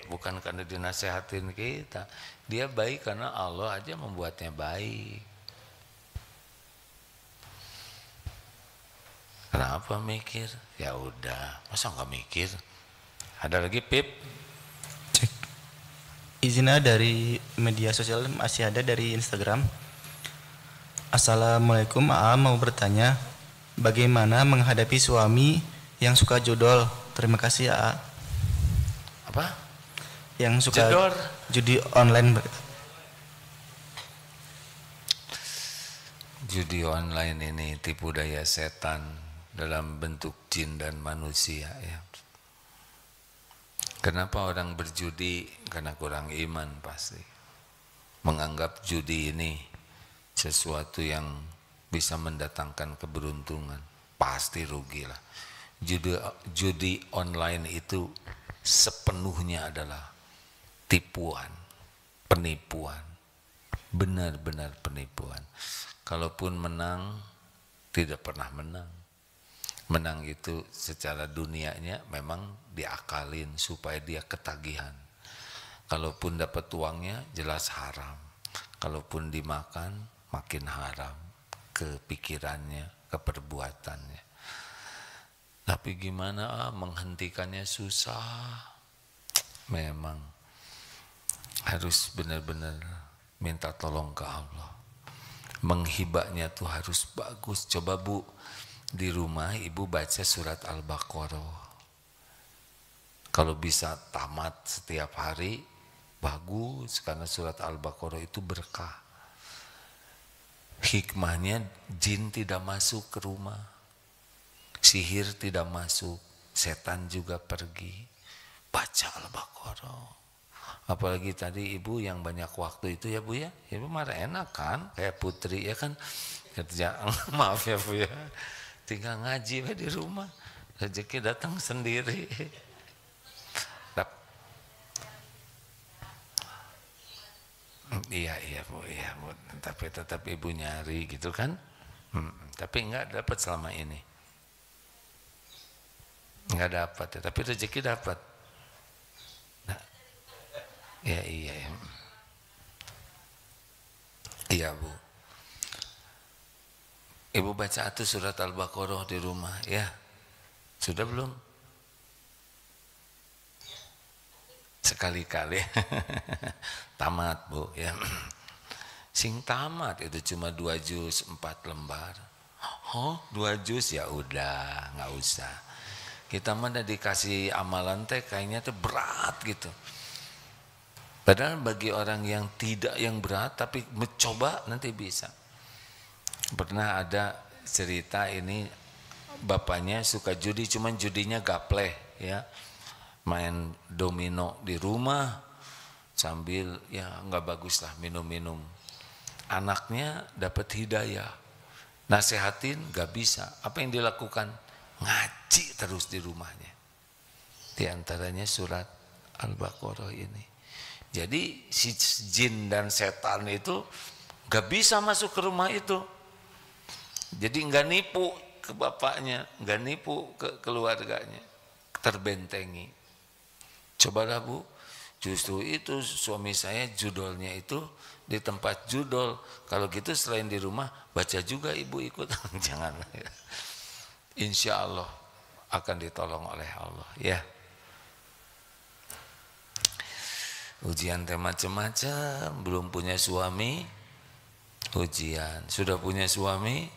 Bukan karena dinasehatin kita. Dia baik karena Allah aja membuatnya baik. Kenapa mikir? Ya udah, masa nggak mikir? Ada lagi Pip? Cek. Izinnya dari media sosial masih ada dari Instagram. Assalamualaikum, AA mau bertanya, bagaimana menghadapi suami yang suka jodol? Terima kasih AA. Apa? Yang suka Jedor. judi online. Judi online ini tipu daya setan dalam bentuk jin dan manusia ya. Kenapa orang berjudi? Karena kurang iman pasti. Menganggap judi ini sesuatu yang bisa mendatangkan keberuntungan. Pasti rugilah. Judi online itu sepenuhnya adalah tipuan, penipuan. Benar-benar penipuan. Kalaupun menang, tidak pernah menang. Menang itu secara dunianya memang diakalin supaya dia ketagihan. Kalaupun dapat uangnya jelas haram. Kalaupun dimakan makin haram ke pikirannya, ke perbuatannya. Tapi gimana menghentikannya susah. Memang harus benar-benar minta tolong ke Allah. Menghibahnya tuh harus bagus. Coba Bu, di rumah ibu baca surat Al-Baqarah. Kalau bisa tamat setiap hari, bagus, karena surat Al-Baqarah itu berkah. Hikmahnya jin tidak masuk ke rumah, sihir tidak masuk, setan juga pergi. Baca Al-Baqarah. Apalagi tadi ibu yang banyak waktu itu ya Bu ya, ibu marah enak kan, kayak putri ya kan, kerja maaf ya Bu ya, tinggal ngaji di rumah, rezeki datang sendiri. Iya Bu, tapi tetap ibu nyari gitu kan, tapi enggak dapat selama ini, enggak dapat ya, tapi rezeki dapat. Nah, iya Bu. Ibu baca tuh surat Al-Baqarah di rumah ya. Sudah belum? Sekali-kali. Tamat Bu ya. Sing tamat itu cuma 2 juz 4 lembar. Oh 2 juz ya udah nggak usah. Kita mana dikasih amalan teh kayaknya tuh berat gitu. Padahal bagi orang yang tidak yang berat tapi mencoba nanti bisa. Pernah ada cerita ini, bapaknya suka judi, cuman judinya gapleh ya, main domino di rumah sambil ya nggak bagus lah minum-minum. Anaknya dapat hidayah, nasehatin nggak bisa. Apa yang dilakukan? Ngaji terus di rumahnya. Di antaranya surat Al-Baqarah ini. Jadi si jin dan setan itu nggak bisa masuk ke rumah itu. Jadi nggak nipu ke bapaknya, nggak nipu ke keluarganya, terbentengi. Cobalah Bu, justru itu suami saya judolnya itu di tempat judol. Kalau gitu selain di rumah baca juga ibu ikut, jangan. Insya Allah akan ditolong oleh Allah ya. Ujian teh macam-macam, belum punya suami, ujian. Sudah punya suami,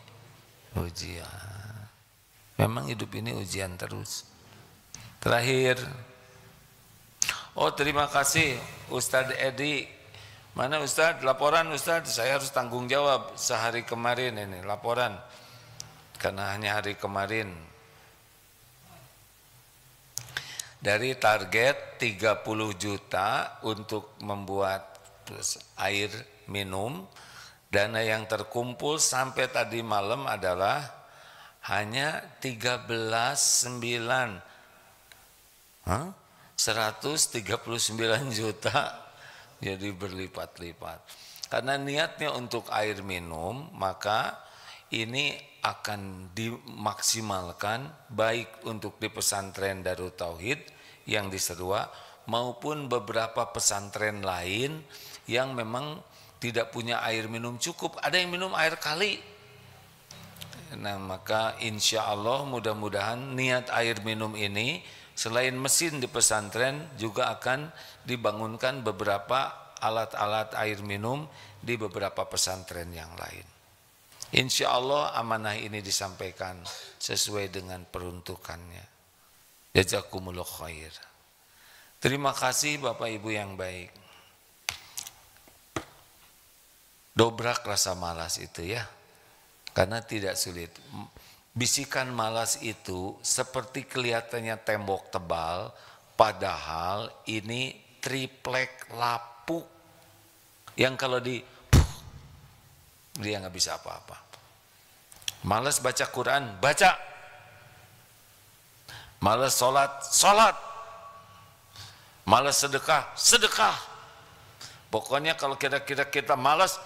ujian. Memang hidup ini ujian terus. Terakhir, oh terima kasih Ustadz Edi. Mana Ustadz? Laporan Ustadz, saya harus tanggung jawab sehari kemarin ini laporan. Karena hanya hari kemarin. Dari target 30 juta untuk membuat air minum, dana yang terkumpul sampai tadi malam adalah hanya 13,9 139 juta, jadi berlipat-lipat. Karena niatnya untuk air minum, maka ini akan dimaksimalkan baik untuk di pesantren Darut Tauhid yang di Serua maupun beberapa pesantren lain yang memang tidak punya air minum cukup, ada yang minum air kali. Nah, maka insya Allah mudah-mudahan niat air minum ini selain mesin di pesantren juga akan dibangunkan beberapa alat-alat air minum di beberapa pesantren yang lain. Insya Allah amanah ini disampaikan sesuai dengan peruntukannya. Jazakumullah khair. Terima kasih Bapak Ibu yang baik. Dobrak rasa malas itu ya, karena tidak sulit. Bisikan malas itu seperti kelihatannya tembok tebal, padahal ini triplek lapuk yang kalau dia nggak bisa apa-apa. Malas baca Quran, baca. Malas sholat, sholat. Malas sedekah, sedekah. Pokoknya kalau kira-kira kita malas,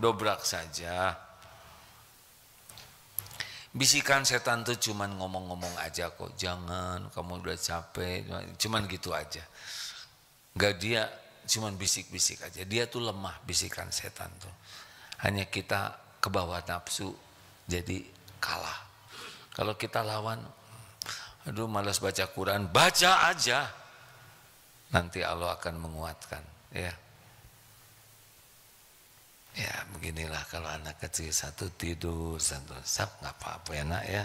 dobrak saja. Bisikan setan tuh cuman ngomong-ngomong aja kok, jangan, kamu udah capek, cuman gitu aja. Gak, dia cuman bisik-bisik aja, dia tuh lemah bisikan setan tuh. Hanya kita ke bawah nafsu, jadi kalah. Kalau kita lawan, aduh malas baca Quran, baca aja. Nanti Allah akan menguatkan, ya. Ya beginilah kalau anak kecil satu tidur, satu nggak apa-apa ya nak ya.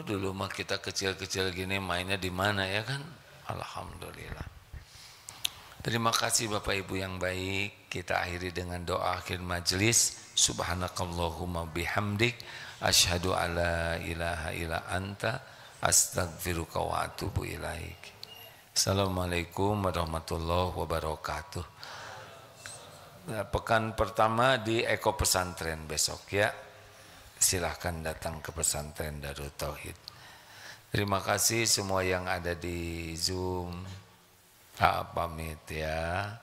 Dulu mah kita kecil-kecil gini mainnya di mana ya kan? Alhamdulillah. Terima kasih Bapak Ibu yang baik. Kita akhiri dengan doa akhir majelis. Subhanakallahumma bihamdik, asyhadu alla ilaha illa anta, astaghfiruka wa atubu ilaik. Assalamualaikum warahmatullahi wabarakatuh. Pekan pertama di Eko Pesantren besok ya. Silahkan datang ke pesantren Darut Tauhid. Terima kasih semua yang ada di Zoom. Pamit ya.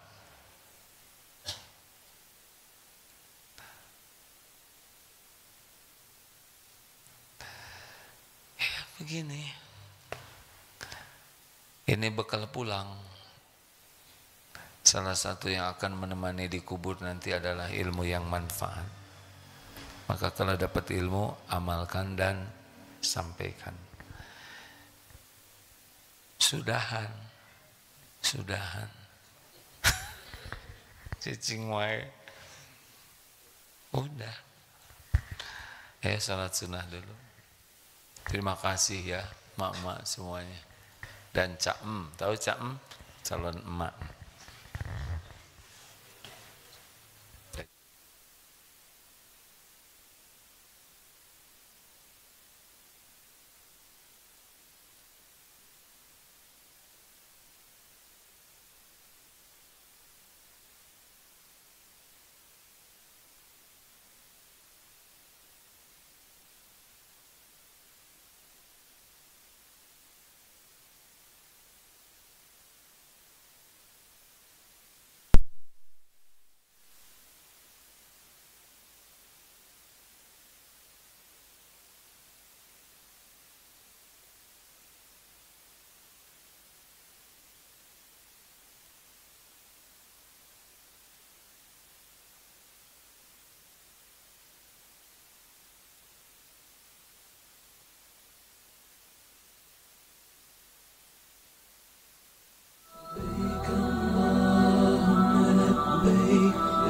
Ya begini. Ini bekal pulang. Salah satu yang akan menemani di kubur nanti adalah ilmu yang manfaat. Maka kalau dapat ilmu, amalkan dan sampaikan. Sudahan. Cicing wae. Udah. Salat sunnah dulu. Terima kasih ya, mak-mak semuanya. Dan Cak-em, tahu Cak-em? Calon emak.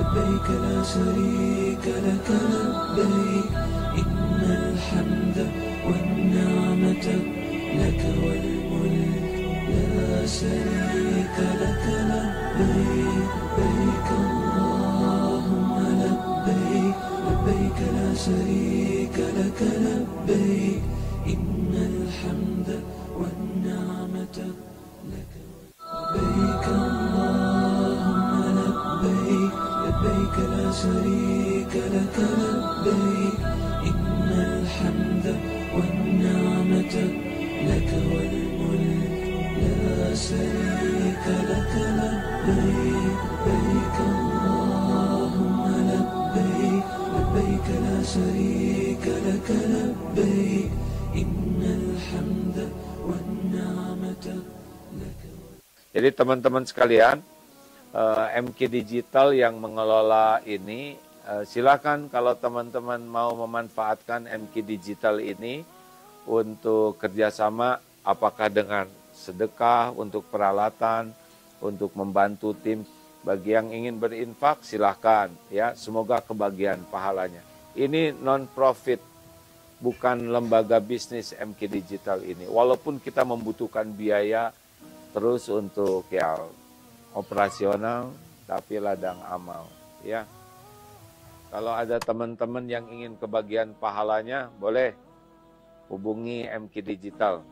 لبيك لا شريك لك لبيك إن الحمد والنعمة لك والملك لا شريك لك لبيك لبيك اللهم لبيك لبيك لا شريك لك لبيك إن الحمد والنعمة لك لبيك اللهم لبيك لبيك لا شريك لك لبيك لك لبيك إن الحمد والنعمة لك. Jadi teman-teman sekalian, MQ Digital yang mengelola ini, silakan kalau teman-teman mau memanfaatkan MQ Digital ini untuk kerjasama, apakah dengan sedekah, untuk peralatan, untuk membantu tim. Bagi yang ingin berinfak, silahkan ya. Semoga kebagian pahalanya. Ini non-profit, bukan lembaga bisnis MQ Digital ini. Walaupun kita membutuhkan biaya terus untuk ya operasional, tapi ladang amal ya. Kalau ada teman-teman yang ingin kebagian pahalanya, boleh hubungi MQ Digital.